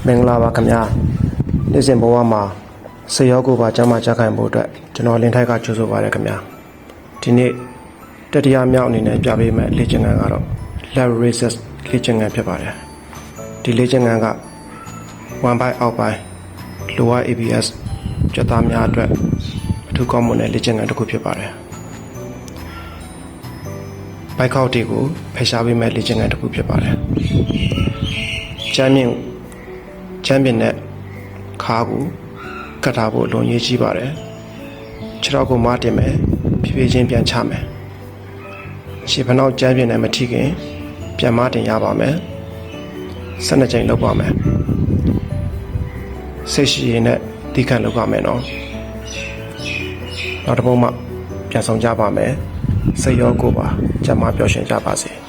မင်္ဂလာပါခင်ဗျာနေ့စဉ်ဘဝမှာဆေးရောကိုပါကျမ်းမာကြခိုင်ဖို့အတွက်ကျွန်တော်လင်းထိုက်ကကြိုးဆိုပါရခင်ဗျာဒီနေ့တတိယမြောက်အနေနဲ့ပြပေးမယ့်လေ့ကျင့်ခန်းကတော့ lat raises လေ့ကျင့်ခန်းဖြစ်ပါတယ်ဒီလေ့ကျင့်ခန်းက1 by အောက်ပိုင်း lower abs ကြက်သားများအတွက်အထူးကောင်းမွန်တဲ့လေ့ကျင့်ခန်းတစ်ခုဖြစ်ပါတယ်ဘိုက်ခေါက်တွေကိုဖယ်ရှားပေးမယ့်လေ့ကျင့်ခန်းတစ်ခုဖြစ်ပါတယ်ချမ်းပြင်နဲ့ခါကိုကတ်ထားဖို့အလွန်ရေးကြီးပါတယ်ခြေထောက်ကိုမတင်မယ်ဖြည်းဖြည်းချင်းပြန်ချမယ်ရှေ့ဖနောက်ချမ်းပြင်နဲ့မထိခင်ပြန်မတင်ရပါမယ်12ကြိမ်လုပ်ပါမယ်စိတ်ရှိရင်နဲ့တီးခန့်လုပ်ပါမယ်နော်နောက်တစ်ပုံမှပြန်ဆောင်ကြပါမယ်စိတ်ရောကိုယ်ပါကျန်းမာပျော်ရွှင်ကြပါစေ